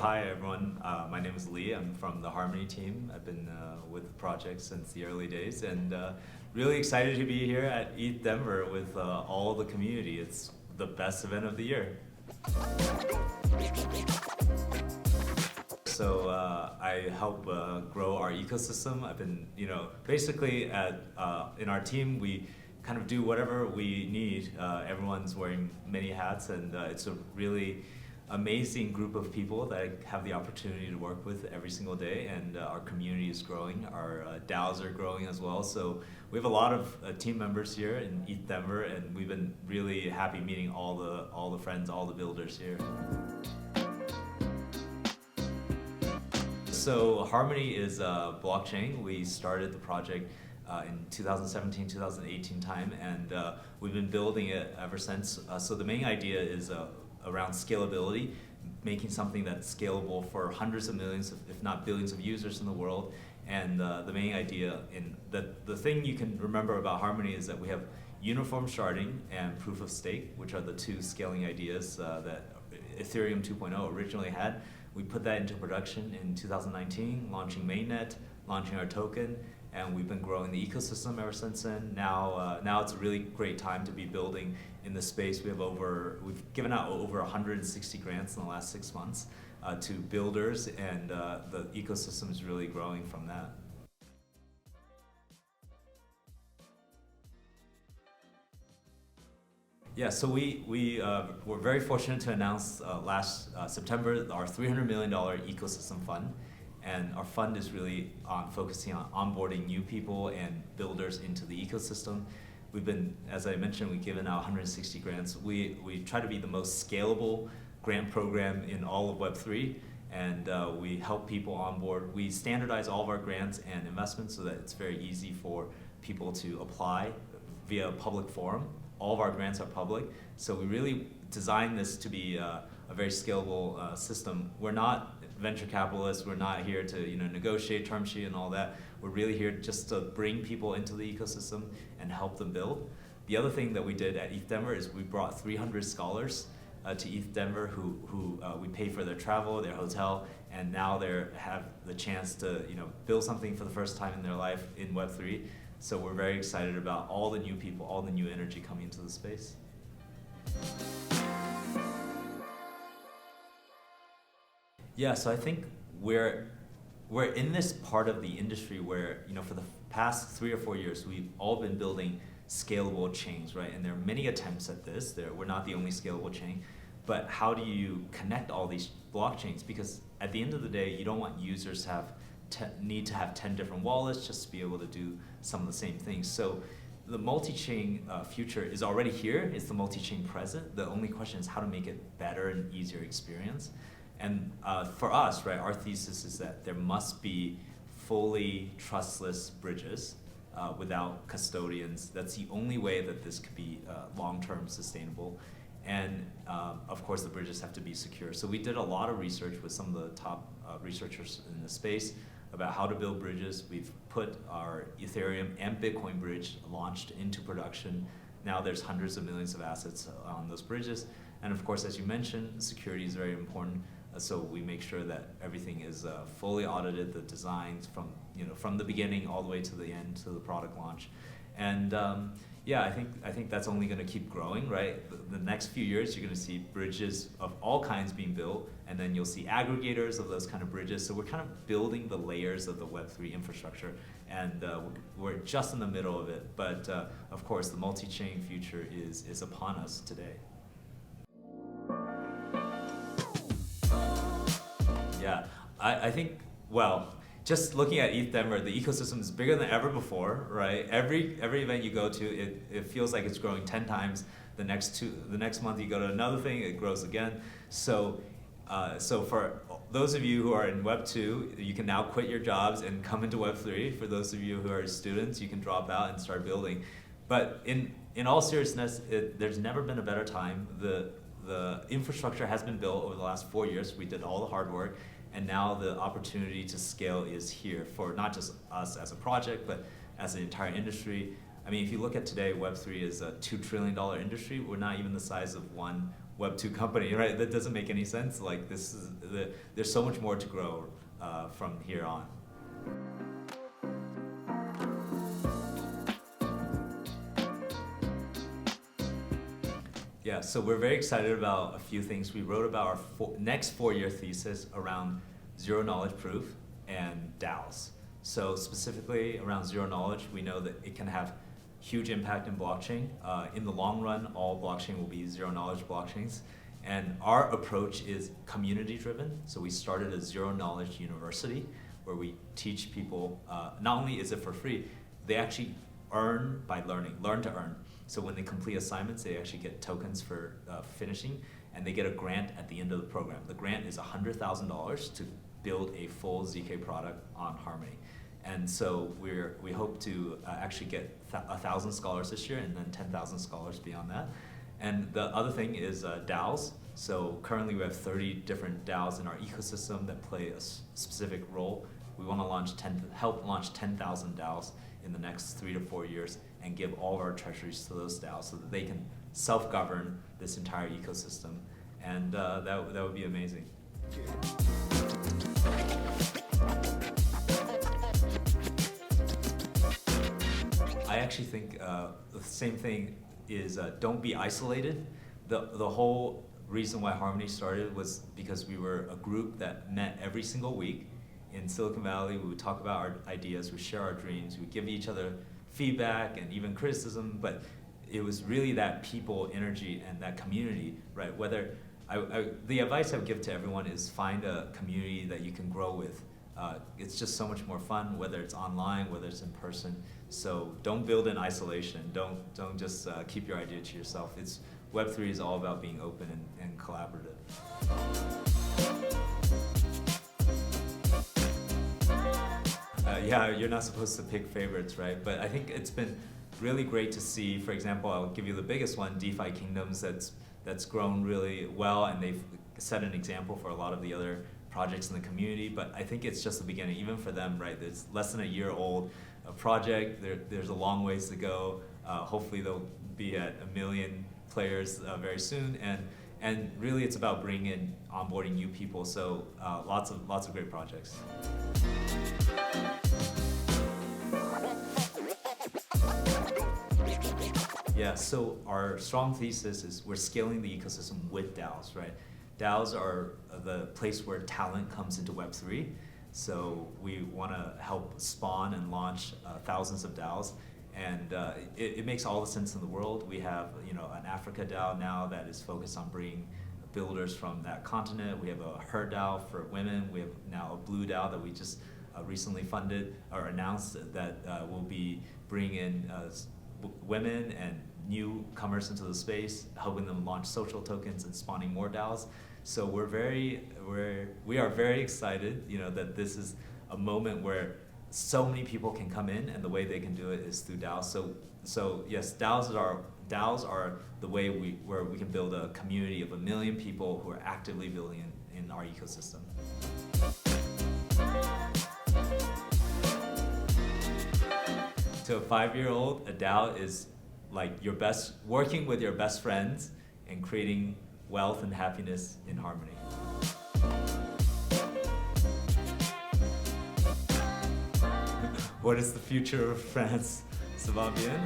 hi everyone. My name is Lee. I'm from the Harmony team. I've been with the project since the early days, and really excited to be here at ETHDenver with all the community. It's the best event of the year. So I help grow our ecosystem. I've been, basically in our team, we kind of do whatever we need. Everyone's wearing many hats, and it's a really amazing group of people that I have the opportunity to work with every single day, and our community is growing. Our DAOs are growing as well. So we have a lot of team members here in ETHDenver, and we've been really happy meeting all the friends, all the builders here. So Harmony is a blockchain. We started the project in 2017, 2018 time, and we've been building it ever since. So the main idea is around scalability, making something that's scalable for hundreds of millions, if not billions of users in the world. And the main idea, the thing you can remember about Harmony is that we have uniform sharding and proof of stake, which are the two scaling ideas that Ethereum 2.0 originally had. We put that into production in 2019, launching mainnet, launching our token, and we've been growing the ecosystem ever since then. Now it's a really great time to be building in the space. We've given out over 160 grants in the last 6 months to builders, and the ecosystem is really growing from that. Yeah, so we were very fortunate to announce last September our $300 million ecosystem fund. And our fund is really focusing on onboarding new people and builders into the ecosystem. We've been, as I mentioned, we've given out 160 grants. We try to be the most scalable grant program in all of Web3, and we help people onboard. We standardize all of our grants and investments so that it's very easy for people to apply via a public forum. All of our grants are public, so we really designed this to be a very scalable system. We're not venture capitalists. We're not here to negotiate term sheet and all that. We're really here just to bring people into the ecosystem and help them build. The other thing that we did at ETHDenver is we brought 300 scholars to ETHDenver who we pay for their travel, their hotel, and now they have the chance to build something for the first time in their life in Web3. So we're very excited about all the new people, all the new energy coming into the space. Yeah, so I think we're in this part of the industry where, for the past 3 or 4 years, we've all been building scalable chains, right? And there are many attempts at this. We're not the only scalable chain, but how do you connect all these blockchains? Because at the end of the day, you don't want users to need to have 10 different wallets just to be able to do some of the same things. So the multi-chain future is already here. It's the multi-chain present. The only question is how to make it better and easier experience. And for us, right, our thesis is that there must be fully trustless bridges without custodians. That's the only way that this could be long-term sustainable. And of course, the bridges have to be secure. So we did a lot of research with some of the top researchers in the space about how to build bridges. We've put our Ethereum and Bitcoin bridge launched into production. Now there's hundreds of millions of assets on those bridges. And of course, as you mentioned, security is very important. So we make sure that everything is fully audited, the designs from the beginning all the way to the end, to the product launch. And yeah, I think that's only going to keep growing, right? The next few years, you're going to see bridges of all kinds being built, and then you'll see aggregators of those kind of bridges. So we're kind of building the layers of the Web3 infrastructure, and we're just in the middle of it. But of course, the multi-chain future is upon us today. Yeah, I think, well, just looking at ETHDenver, the ecosystem is bigger than ever before, right? Every event you go to, it feels like it's growing 10 times. The next month you go to another thing, it grows again. So for those of you who are in Web 2, you can now quit your jobs and come into Web 3. For those of you who are students, you can drop out and start building. But in all seriousness, there's never been a better time. The infrastructure has been built over the last 4 years. We did all the hard work. And now the opportunity to scale is here for not just us as a project, but as an entire industry. I mean, if you look at today, Web3 is a $2 trillion industry. We're not even the size of one Web 2 company, right? That doesn't make any sense. Like there's so much more to grow from here on. Yeah, so we're very excited about a few things. We wrote about our next 4-year thesis around zero knowledge proof and DAOs. So specifically around zero knowledge, we know that it can have huge impact in blockchain. In the long run, all blockchain will be zero knowledge blockchains. And our approach is community driven. So we started a zero knowledge university where we teach people, not only is it for free, they actually earn by learning, learn to earn. So when they complete assignments, they actually get tokens for finishing, and they get a grant at the end of the program. The grant is $100,000 to build a full ZK product on Harmony. And so we hope to actually get 1,000 scholars this year and then 10,000 scholars beyond that. And the other thing is DAOs. So currently we have 30 different DAOs in our ecosystem that play a specific role. We want to help launch 10,000 DAOs in the next 3 to 4 years and give all of our treasuries to those DAOs so that they can self-govern this entire ecosystem. And that would be amazing. I actually think the same thing is don't be isolated. The whole reason why Harmony started was because we were a group that met every single week in Silicon Valley. We would talk about our ideas, we share our dreams, we give each other feedback and even criticism, but it was really that people energy and that community, right? The advice I would give to everyone is find a community that you can grow with. It's just so much more fun, whether it's online, whether it's in person. So don't build in isolation. Don't just keep your idea to yourself. Web3 is all about being open and collaborative. Yeah, you're not supposed to pick favorites, right? But I think it's been really great to see, for example, I'll give you the biggest one, DeFi Kingdoms, that's grown really well, and they've set an example for a lot of the other projects in the community. But I think it's just the beginning, even for them, right? It's less than a year old, a project, there's a long ways to go. Hopefully they'll be at 1 million players very soon, and really it's about bringing in, onboarding new people, so lots of great projects. Yeah, so our strong thesis is we're scaling the ecosystem with DAOs, right? DAOs are the place where talent comes into Web3. So we want to help spawn and launch thousands of DAOs, and it makes all the sense in the world. We have an Africa DAO now that is focused on bringing builders from that continent. We have a Her DAO for women. We have now a Blue DAO that we just recently funded or announced that will be bringing in women and newcomers into the space, helping them launch social tokens and spawning more DAOs. So we are very excited, that this is a moment where so many people can come in, and the way they can do it is through DAOs. So yes, DAOs are the way where we can build a community of 1 million people who are actively building in our ecosystem. To a 5-year-old, a DAO is like working with your best friends and creating wealth and happiness in harmony. What is the future of France, ça va bien?